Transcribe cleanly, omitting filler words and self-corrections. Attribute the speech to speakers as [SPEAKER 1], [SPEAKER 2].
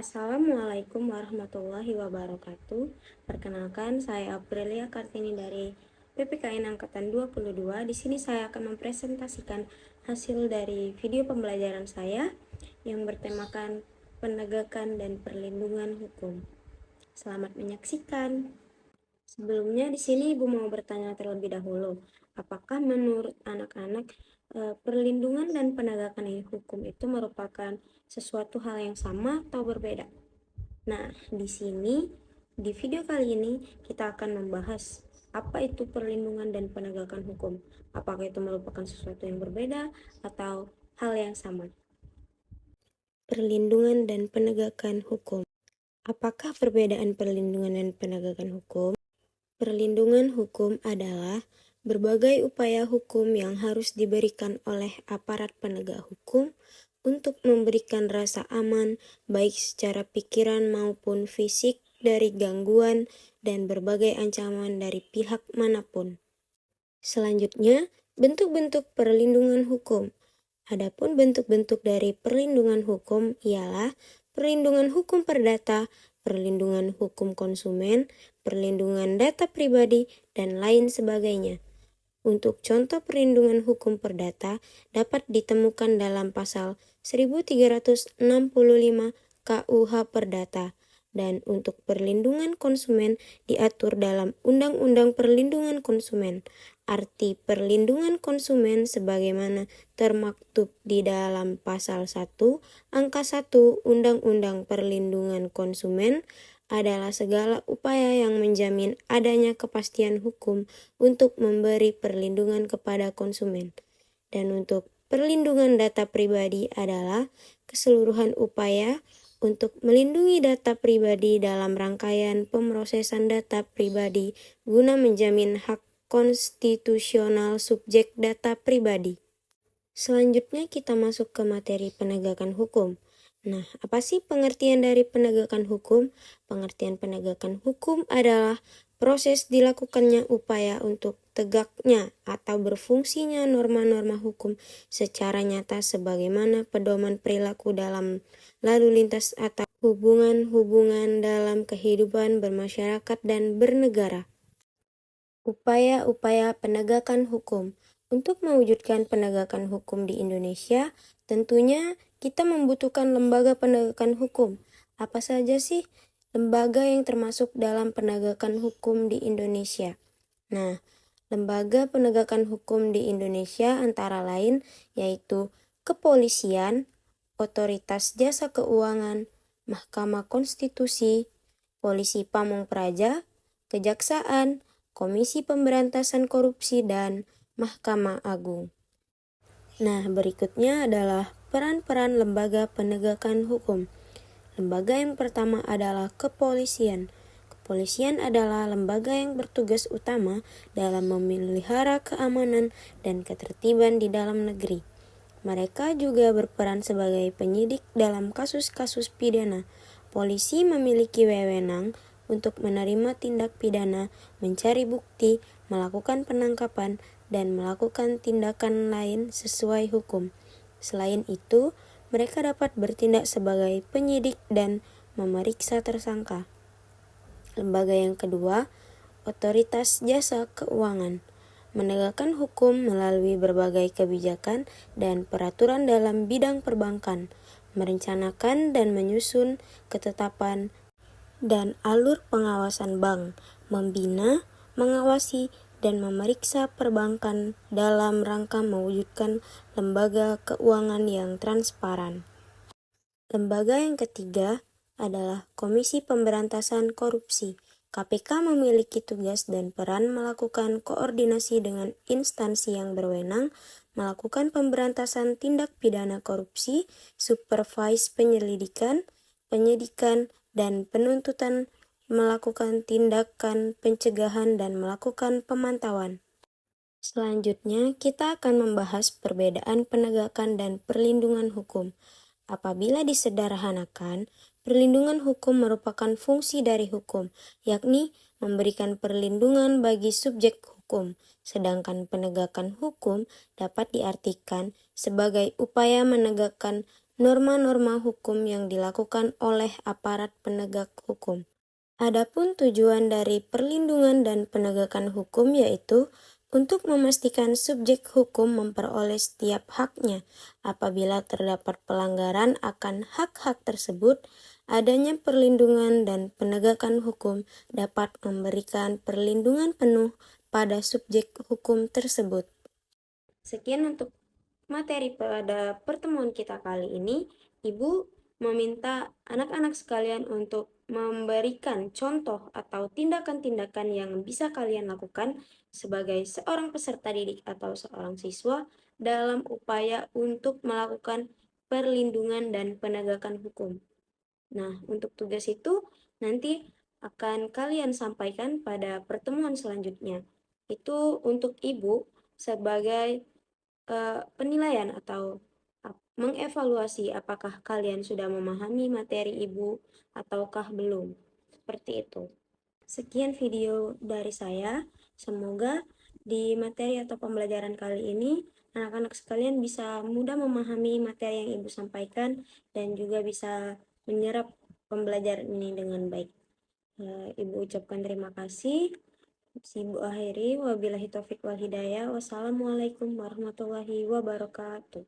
[SPEAKER 1] Assalamualaikum warahmatullahi wabarakatuh. Perkenalkan, saya Aprilia Kartini dari PPKN Angkatan 22. Di sini saya akan mempresentasikan hasil dari video pembelajaran saya yang bertemakan penegakan dan perlindungan hukum. Selamat menyaksikan. Sebelumnya di sini Ibu mau bertanya terlebih dahulu, apakah menurut anak-anak perlindungan dan penegakan hukum itu merupakan sesuatu hal yang sama atau berbeda? Nah, di sini di video kali ini kita akan membahas apa itu perlindungan dan penegakan hukum. Apakah itu merupakan sesuatu yang berbeda atau hal yang sama? Perlindungan dan penegakan hukum. Apakah perbedaan perlindungan dan penegakan hukum? Perlindungan hukum adalah berbagai upaya hukum yang harus diberikan oleh aparat penegak hukum untuk memberikan rasa aman baik secara pikiran maupun fisik dari gangguan dan berbagai ancaman dari pihak manapun. Selanjutnya, bentuk-bentuk perlindungan hukum. Adapun bentuk-bentuk dari perlindungan hukum ialah perlindungan hukum perdata, perlindungan hukum konsumen, perlindungan data pribadi, dan lain sebagainya. Untuk contoh perlindungan hukum perdata dapat ditemukan dalam pasal 1365 KUH Perdata, dan untuk perlindungan konsumen diatur dalam Undang-Undang Perlindungan Konsumen. Arti perlindungan konsumen sebagaimana termaktub di dalam pasal 1 angka 1 Undang-Undang Perlindungan Konsumen adalah segala upaya yang menjamin adanya kepastian hukum untuk memberi perlindungan kepada konsumen. Dan untuk perlindungan data pribadi adalah keseluruhan upaya untuk melindungi data pribadi dalam rangkaian pemrosesan data pribadi guna menjamin hak konstitusional subjek data pribadi. Selanjutnya kita masuk ke materi penegakan hukum. Nah, apa sih pengertian dari penegakan hukum? Pengertian penegakan hukum adalah proses dilakukannya upaya untuk tegaknya atau berfungsinya norma-norma hukum secara nyata sebagaimana pedoman perilaku dalam lalu lintas atau hubungan-hubungan dalam kehidupan bermasyarakat dan bernegara. Upaya-upaya penegakan hukum. Untuk mewujudkan penegakan hukum di Indonesia, tentunya kita membutuhkan lembaga penegakan hukum. Apa saja sih lembaga yang termasuk dalam penegakan hukum di Indonesia? Nah, lembaga penegakan hukum di Indonesia antara lain yaitu Kepolisian, Otoritas Jasa Keuangan, Mahkamah Konstitusi, Polisi Pamong Praja, Kejaksaan, Komisi Pemberantasan Korupsi, dan Mahkamah Agung. Nah, berikutnya adalah peran-peran lembaga penegakan hukum. Lembaga yang pertama adalah Kepolisian. Kepolisian adalah lembaga yang bertugas utama dalam memelihara keamanan dan ketertiban di dalam negeri. Mereka juga berperan sebagai penyidik dalam kasus-kasus pidana. Polisi memiliki wewenang untuk menerima tindak pidana, mencari bukti, melakukan penangkapan, dan melakukan tindakan lain sesuai hukum. Selain itu, mereka dapat bertindak sebagai penyidik dan memeriksa tersangka. Lembaga yang kedua, Otoritas Jasa Keuangan. Menegakkan hukum melalui berbagai kebijakan dan peraturan dalam bidang perbankan, merencanakan dan menyusun ketetapan dan alur pengawasan bank, membina, mengawasi, dan memeriksa perbankan dalam rangka mewujudkan lembaga keuangan yang transparan. Lembaga yang ketiga adalah Komisi Pemberantasan Korupsi. KPK memiliki tugas dan peran melakukan koordinasi dengan instansi yang berwenang, melakukan pemberantasan tindak pidana korupsi, supervise penyelidikan, penyidikan, dan penuntutan, melakukan tindakan pencegahan dan melakukan pemantauan. Selanjutnya, kita akan membahas perbedaan penegakan dan perlindungan hukum. Apabila disederhanakan, perlindungan hukum merupakan fungsi dari hukum, yakni memberikan perlindungan bagi subjek hukum, sedangkan penegakan hukum dapat diartikan sebagai upaya menegakkan norma-norma hukum yang dilakukan oleh aparat penegak hukum. Adapun tujuan dari perlindungan dan penegakan hukum yaitu untuk memastikan subjek hukum memperoleh setiap haknya. Apabila terdapat pelanggaran akan hak-hak tersebut, adanya perlindungan dan penegakan hukum dapat memberikan perlindungan penuh pada subjek hukum tersebut. Sekian untuk materi pada pertemuan kita kali ini. Ibu meminta anak-anak sekalian untuk memberikan contoh atau tindakan-tindakan yang bisa kalian lakukan sebagai seorang peserta didik atau seorang siswa dalam upaya untuk melakukan perlindungan dan penegakan hukum. Nah, untuk tugas itu nanti akan kalian sampaikan pada pertemuan selanjutnya. Itu untuk Ibu sebagai penilaian atau mengevaluasi apakah kalian sudah memahami materi Ibu ataukah belum. Seperti itu. Sekian video dari saya. Semoga di materi atau pembelajaran kali ini anak-anak sekalian bisa mudah memahami materi yang Ibu sampaikan dan juga bisa menyerap pembelajaran ini dengan baik. Ibu ucapkan terima kasih. Ibu akhiri, wabillahi taufik wal hidayah. Wassalamualaikum warahmatullahi wabarakatuh.